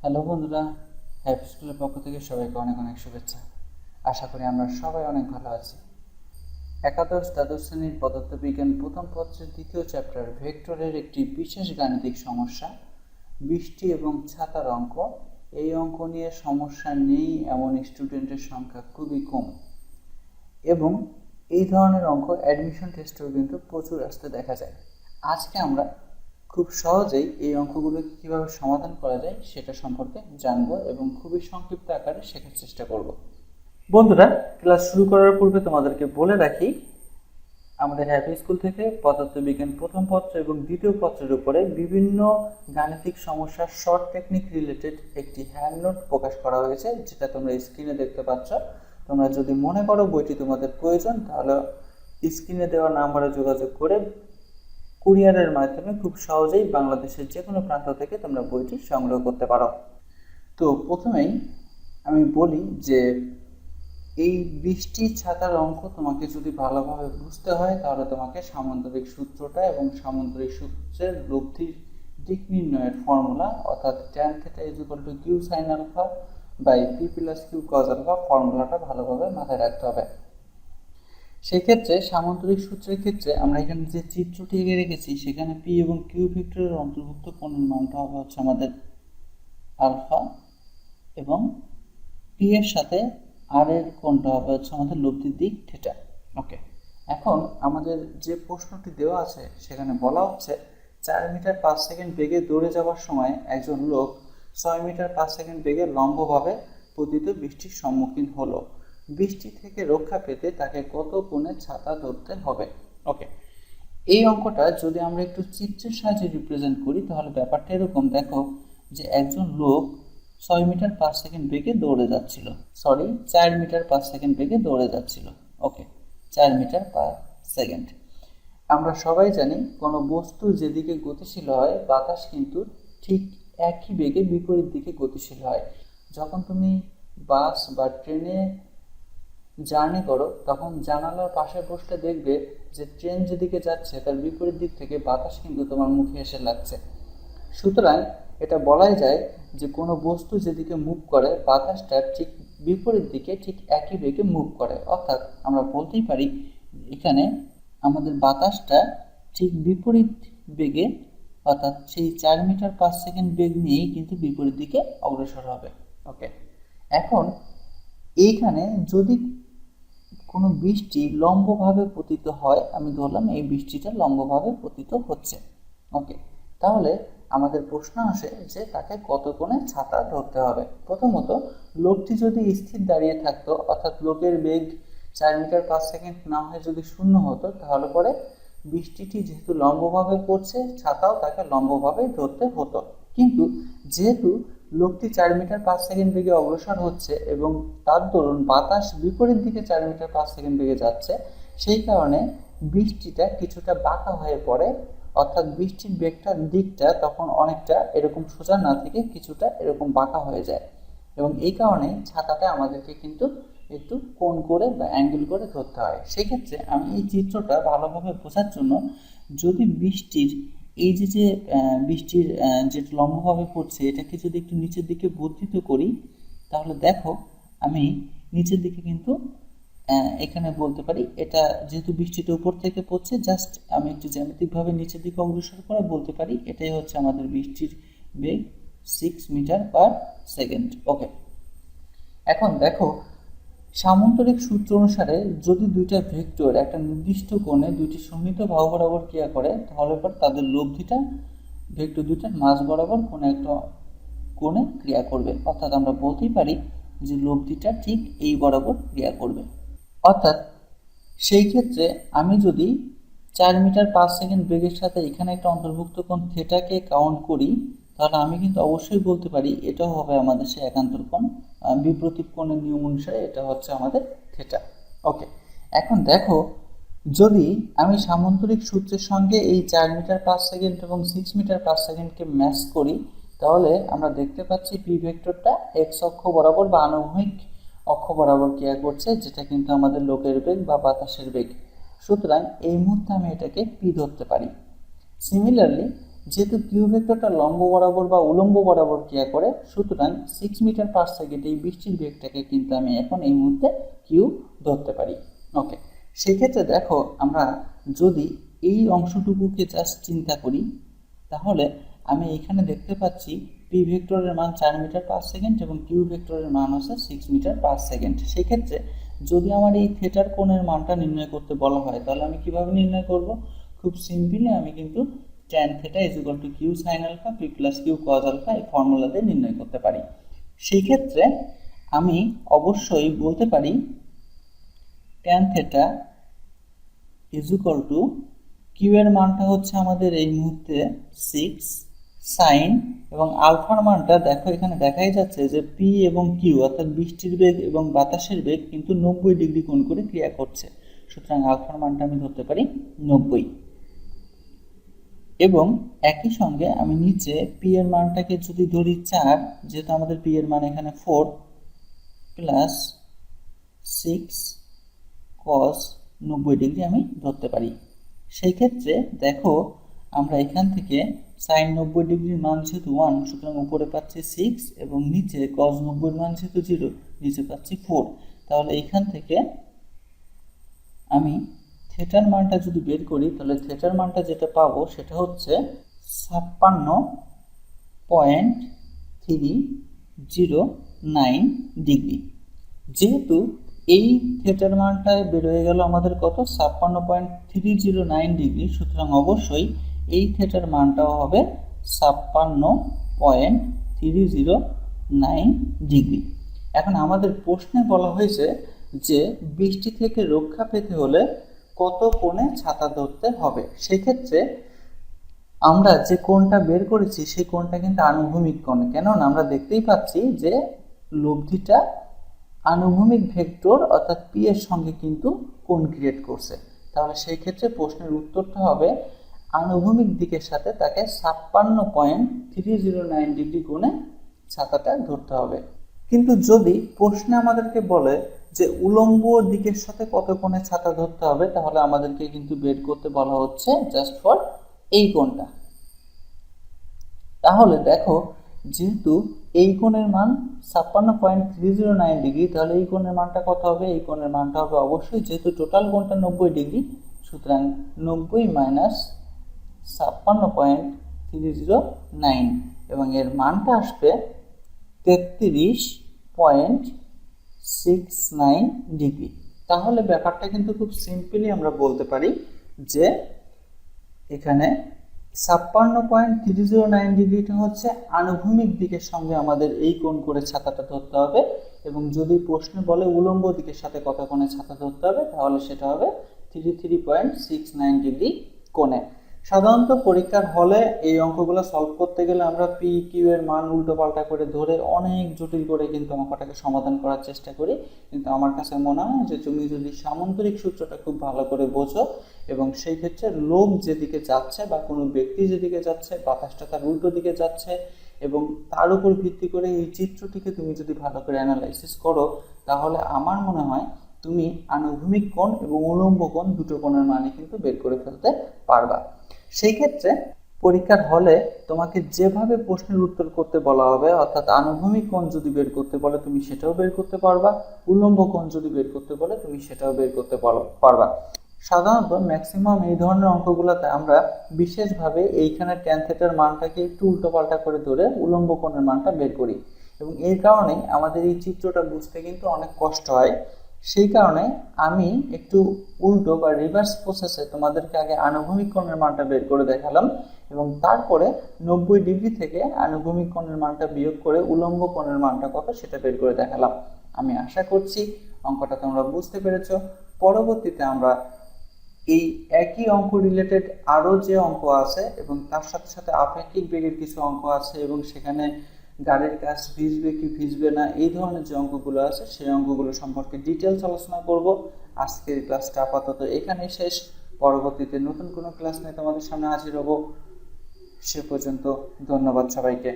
Hello বন্ধুরা, happy স্কুলের পক্ষ থেকে সবাইকে অনেক অনেক শুভেচ্ছা। আশা করি আমরা সবাই অনেক ভালো আছি। একাদশ দ্বাদশ শ্রেণীর পদার্থবিজ্ঞান প্রথম পত্রের দ্বিতীয় চ্যাপ্টার ভেক্টরের একটি বিশেষ গাণিতিক সমস্যা, বৃষ্টি এবং ছাতার অঙ্ক। এই অঙ্ক নিয়ে সমস্যা নেই এমন স্টুডেন্টের সংখ্যা খুবই কম, এবং এই ধরনের অঙ্ক অ্যাডমিশন টেস্টেও কিন্তু প্রচুর আসতে দেখা যায়। আজকে আমরা খুব সহজেই এই অঙ্কগুলোকে কীভাবে সমাধান করা যায় সেটা সম্পর্কে জানবো এবং খুবই সংক্ষিপ্ত আকারে শেখার চেষ্টা করব। বন্ধুরা, ক্লাস শুরু করার পূর্বে তোমাদেরকে বলে রাখি, আমাদের হ্যাপি স্কুল থেকে পদার্থবিজ্ঞান প্রথম পত্র এবং দ্বিতীয় পত্রের উপরে বিভিন্ন গাণিতিক সমস্যার শর্ট টেকনিক রিলেটেড একটি হ্যান্ড নোট প্রকাশ করা হয়েছে, যেটা তোমরা স্ক্রিনে দেখতে পাচ্ছ। তোমরা যদি মনে করো বইটি তোমাদের প্রয়োজন, তাহলে স্ক্রিনে দেওয়া নাম্বারে যোগাযোগ করে কুরিয়ারের মাধ্যমে খুব সহজেই বাংলাদেশের যে কোনো প্রান্ত থেকে তোমরা বইটি সংগ্রহ করতে পারো। তো প্রথমেই আমি বলি যে এই বৃষ্টি ছাতার অঙ্ক তোমাকে যদি ভালোভাবে বুঝতে হয়, তাহলে তোমাকে সামান্তরিক সূত্রটা এবং সামান্তরিক সূত্রের লব্ধির দিক নির্ণয়ের ফর্মুলা, অর্থাৎ tan θ = q sin α / p + q cos α ফর্মুলাটা ভালোভাবে মাথায় রাখতে হবে। সেক্ষেত্রে সামান্তরিক সূত্রের ক্ষেত্রে আমরা এখানে যে চিত্রটি এঁকে রেখেছি, সেখানে পি এবং কিউ ভেক্টরের অন্তর্ভুক্ত কোণের মানটা হবে হচ্ছে আমাদের আলফা, এবং পি এর সাথে আর এর কোণটা হবে হচ্ছে আমাদের লব্ধির দিক থিটা। ওকে, এখন আমাদের যে প্রশ্নটি দেওয়া আছে সেখানে বলা হচ্ছে 4 মিটার 5 সেকেন্ড বেগে দৌড়ে যাওয়ার সময় একজন লোক 6 মিটার 5 সেকেন্ড বেগে লম্বভাবে পতিত বৃষ্টির সম্মুখীন হলো। বৃষ্টি থেকে রক্ষা পেতে তাকে কত কোণে ছাতা ধরতে হবে? ওকে, এই অঙ্কটা যদি আমরা একটু চিত্রের সাহায্যে রিপ্রেজেন্ট করি, তাহলে ব্যাপারটা এরকম। দেখো যে একজন লোক 6 মিটার 5 সেকেন্ড বেগে দৌড়ে যাচ্ছিল, 4 মিটার 5 সেকেন্ড বেগে দৌড়ে যাচ্ছিল। ওকে, 4 মিটার পার সেকেন্ড। আমরা সবাই জানি কোনো বস্তু যেদিকে গতিশীল হয়, বাতাস কিন্তু ঠিক একই বেগে বিপরীত দিকে গতিশীল হয়। যখন তুমি বাস বা ট্রেনে জার্নি করো, তখন জানালার পাশে বসলে দেখবে যে ট্রেন যেদিকে যাচ্ছে তার বিপরীত দিক থেকে বাতাস কিন্তু তোমার মুখে এসে লাগছে। সুতরাং এটা বলাই যায় যে কোনো বস্তু যেদিকে মুভ করে, বাতাসটা ঠিক বিপরীত দিকে ঠিক একই বেগে মুভ করে। অর্থাৎ আমরা বলতেই পারি এখানে আমাদের বাতাসটা ঠিক বিপরীত বেগে, অর্থাৎ সেই 4 মিটার 5 সেকেন্ড বেগ নিয়েই কিন্তু বিপরীত দিকে অগ্রসর হবে। ওকে, এখন এইখানে যদি কোনো বৃষ্টি লম্বভাবে পতিত হয়, আমি ধরলাম এই বৃষ্টিটা লম্বভাবে পতিত হচ্ছে। ওকে, তাহলে আমাদের প্রশ্ন আসে যে তাকে কত কোণে ছাতা ধরতে হবে। প্রথমত, লোকটি যদি স্থির দাঁড়িয়ে থাকতো, অর্থাৎ লোকের বেগ 4 মিটার 5 সেকেন্ড না হয়ে যদি 0 হতো, তাহলে পরে বৃষ্টিটি যেহেতু লম্বভাবে পড়ছে, ছাতাও তাকে লম্বভাবে ধরতে হতো। কিন্তু যেহেতু লোকটি 4 মিটার 5 সেকেন্ড বেগে অগ্রসর হচ্ছে এবং তার দরুন বাতাস বিপরীত দিকে 4 মিটার 5 সেকেন্ড বেগে যাচ্ছে, সেই কারণে বৃষ্টিটা কিছুটা বাঁকা হয়ে পড়ে। অর্থাৎ বৃষ্টির বেগটার দিকটা তখন অনেকটা এরকম সোজা না থেকে কিছুটা এরকম বাঁকা হয়ে যায়, এবং এই কারণে ছাতাটা আমাদেরকে কিন্তু একটু কোণ করে বা অ্যাঙ্গেল করে ধরতে হয়। সেক্ষেত্রে আমি এই চিত্রটা ভালোভাবে বোঝার জন্য যদি বৃষ্টির এই যে বৃষ্টির যেটা লম্বভাবে পড়ছে, এটাকে যদি একটু নিচের দিকে বর্ধিত করি, তাহলে দেখো আমি নিচের দিকে কিন্তু এখানে বলতে পারি, এটা যেহেতু বৃষ্টিটা উপর থেকে পড়ছে, জাস্ট আমি একটু জ্যামিতিকভাবে নিচের দিকে অগ্রসর করে বলতে পারি এটাই হচ্ছে আমাদের বৃষ্টির বেগ 6 মিটার পার সেকেন্ড। ওকে, এখন দেখো সামান্তরিক সূত্র অনুসারে যদি দুইটা ভেক্টর একটা নির্দিষ্ট কোণে দুইটি সন্নিহিত বাহু বরাবর ক্রিয়া করে, তাহলে পর তাদের লব্ধিটা ভেক্টর দুইটার মাঝ বরাবর কোনো একটা কোণে ক্রিয়া করবে। অর্থাৎ আমরা বলতেই পারি যে লব্ধিটা ঠিক এই বরাবর ক্রিয়া করবে। অর্থাৎ সেই ক্ষেত্রে আমি যদি 4 মিটার 5 সেকেন্ড বেগের সাথে এখানে একটা অন্তর্ভুক্ত কোণ থিটাকে কাউন্ট করি, তাহলে আমি কিন্তু অবশ্যই বলতে পারি এটা হবে আমাদের সেই একান্তর কোণ। বিপ্রতীপ কোণের নিয়ম অনুসারে এটা হচ্ছে আমাদের থিটা। ওকে, এখন দেখো যদি আমি সামান্তরিক সূত্রের সঙ্গে এই 4 মিটার 5 সেকেন্ড এবং 6 মিটার 5 সেকেন্ডকে ম্যাচ করি, তাহলে আমরা দেখতে পাচ্ছি পি ভেক্টরটা এক্স অক্ষ বরাবর বা আনুভূমিক অক্ষ বরাবর ক্রিয়া করছে, যেটা কিন্তু আমাদের লোকের বেগ বা বাতাসের বেগ। সুতরাং এই মুহূর্তে আমি এটাকে পি ধরতে পারি। সিমিলারলি যেহেতু কিউ ভেক্টরটা লম্ব বরাবর বা উলম্ব বরাবর ক্রিয়া করে, সুতরাং 6 মিটার পার সেকেন্ড এই বৃষ্টির বেগটাকে কিন্তু আমি এখন এই মুহূর্তে কিউ ধরতে পারি। ওকে, সেক্ষেত্রে দেখো আমরা যদি এই অংশটুকুকে জাস্ট চিন্তা করি, তাহলে আমি এখানে দেখতে পাচ্ছি পি ভেক্টরের মান 4 মিটার পার সেকেন্ড এবং কিউ ভেক্টরের মান হচ্ছে 6 মিটার পার সেকেন্ড। সেক্ষেত্রে যদি আমার এই থিটার কোণের মানটা নির্ণয় করতে বলা হয়, তাহলে আমি কিভাবে নির্ণয় করব? খুব সিম্পলি আমি কিন্তু tan θ q sin alpha p + q cos alpha এই ফর্মুলা দিয়ে নির্ণয় করতে পারি। সেই ক্ষেত্রে আমি অবশ্যই বলতে পারি tan θ q এর মানটা হচ্ছে আমাদের এই মুহূর্তে 6 sin, এবং আলফার মানটা দেখো এখানে দেখাই যাচ্ছে যে p এবং q অর্থাৎ বৃষ্টির বেগ এবং বাতাসের বেগ কিন্তু 90 ডিগ্রি কোণ করে ক্রিয়া করছে, সুতরাং আলফার মানটা আমি ধরতে পারি 90। এবং একই সঙ্গে আমি নিচে p এর মানটাকে যদি ধরি 4, যেহেতু আমাদের p এর মান এখানে 4 প্লাস 6 cos 90 ডিগ্রি আমি ধরতে পারি। সেই ক্ষেত্রে দেখো আমরা এখান থেকে sin 90 ডিগ্রির মান যেহেতু 1, সুতরাং উপরে পাচ্ছি 6 এবং নিচে cos 90 এর মান যেহেতু 0, নিচে পাচ্ছি 4। তাহলে এখান থেকে আমি থিটার মানটা যদি বের করি, তাহলে থিটার মানটা যেটা পাবো সেটা হচ্ছে 56.309 ডিগ্রি। যেহেতু এই থিটার মানটা বের হয়ে গেল আমাদের কত? 56.309 ডিগ্রি, সুতরাং অবশ্যই এই থিটার মানটাও হবে 56.309 ডিগ্রি। এখন আমাদের প্রশ্নে বলা হয়েছে যে বৃষ্টি থেকে রক্ষা পেতে হলে কত কোণে ছাতা ধরতে হবে। সেক্ষেত্রে আমরা যে কোণটা বের করেছি সেই কোণটা কিন্তু আনুভূমিক কোণ, কেননা আমরা দেখতেই পাচ্ছি যে লব্ধিটা আনুভূমিক ভেক্টর অর্থাৎ পি এর সঙ্গে কিন্তু কোণ ক্রিয়েট করছে। তাহলে সেই ক্ষেত্রে প্রশ্নের উত্তরটা হবে আনুভূমিক দিকের সাথে তাকে 56.309 ডিগ্রি কোণে ছাতাটা ধরতে হবে। কিন্তু যদি প্রশ্নে আমাদেরকে বলে যে উলম্ব দিকের সাথে কত কোণে ছাতা ধরতে হবে, তাহলে আমাদেরকে কিন্তু বের করতে বলা হচ্ছে জাস্ট ফর এই কোণটা। তাহলে দেখো যেহেতু এই কোণের মান 56.309 ডিগ্রি, তাহলে এই কোণের মানটা কত হবে? এই কোণের মানটা হবে অবশ্যই, যেহেতু টোটাল কোণটা 90 ডিগ্রি, সুতরাং 90 মাইনাস 56.309 এবং এর মানটা আসবে 33.69 ডিগ্রি। তাহলে ব্যাপারটা কিন্তু খুব সিম্পলি আমরা বলতে পারি যে এখানে 56.309 ডিগ্রিটা হচ্ছে আনুভূমিক দিকের সঙ্গে আমাদের এই কোণ করে ছাতাটা ধরতে হবে, এবং যদি প্রশ্নে বলে উলম্ব দিকের সাথে কত কোণে ছাতা ধরতে হবে, তাহলে সেটা হবে 33.69 ডিগ্রি কোণে। সাধারণত পরীক্ষার হলে এই অঙ্কগুলো সলভ করতে গেলে আমরা পি কিউ এর মান উল্টো পাল্টা করে ধরে অনেক জটিল করে কিন্তু অঙ্কটাকে সমাধান করার চেষ্টা করি, কিন্তু আমার কাছে মনে হয় যে তুমি যদি সামান্তরিক সূত্রটা খুব ভালো করে বোঝো এবং সেই ক্ষেত্রে লোক যেদিকে যাচ্ছে বা কোনো ব্যক্তি যেদিকে যাচ্ছে, বাতাসটা তার উল্টো দিকে যাচ্ছে, এবং তার উপর ভিত্তি করে এই চিত্রটিকে তুমি যদি ভালো করে অ্যানালাইসিস করো, তাহলে আমার মনে হয় তুমি আনুভূমিক কোণ এবং উলম্ব কোণ দুটো কোণের মানে কিন্তু বের করে ফেলতে পারবা। সেই ক্ষেত্রে পরীক্ষার হলে তোমাকে যেভাবে প্রশ্নের উত্তর করতে বলা হবে, অর্থাৎ আনুভূমিক কোণ যদি বের করতে বলে তুমি সেটাও বের করতে পারবা, উলম্ব কোণ যদি বের করতে বলে তুমি সেটাও বের করতে পারবা। সাধারণত ম্যাক্সিমাম এই ধরনের অঙ্কগুলোতে আমরা বিশেষভাবে এইখানে ট্যান থিটার মানটাকে একটু উল্টোপাল্টা করে ধরে উলম্ব কোণের মানটা বের করি, এবং এর কারণে আমাদের এই চিত্রটা বুঝতে কিন্তু অনেক কষ্ট হয়। সেই কারণে আমি একটু উল্টো বা রিভার্স প্রসেসে তোমাদেরকে আগে আনুভূমিক কোণের মানটা বের করে দেখালাম, এবং তারপরে 90 ডিগ্রি থেকে আনুভূমিক কোণের মানটা বিয়োগ করে উলম্ব কোণের মানটা কত সেটা বের করে দেখালাম। আমি আশা করছি অঙ্কটা তোমরা বুঝতে পেরেছো। পরবর্তীতে আমরা এই একই অঙ্ক রিলেটেড আরও যে অঙ্ক আছে এবং তার সাথে সাথে আপেক্ষিক বেগের কিছু অঙ্ক আছে, এবং সেখানে গাড়ির কাজ ভিজবে কি ভিজবে না এই ধরনের যে অঙ্কগুলো আছে সেই অঙ্কগুলো সম্পর্কে ডিটেলস আলোচনা করব। আজকের ক্লাসটা আপাতত এখানেই শেষ। পরবর্তীতে নতুন কোনো ক্লাস নিয়ে তোমাদের সামনে হাজির হব। সে পর্যন্ত ধন্যবাদ সবাইকে।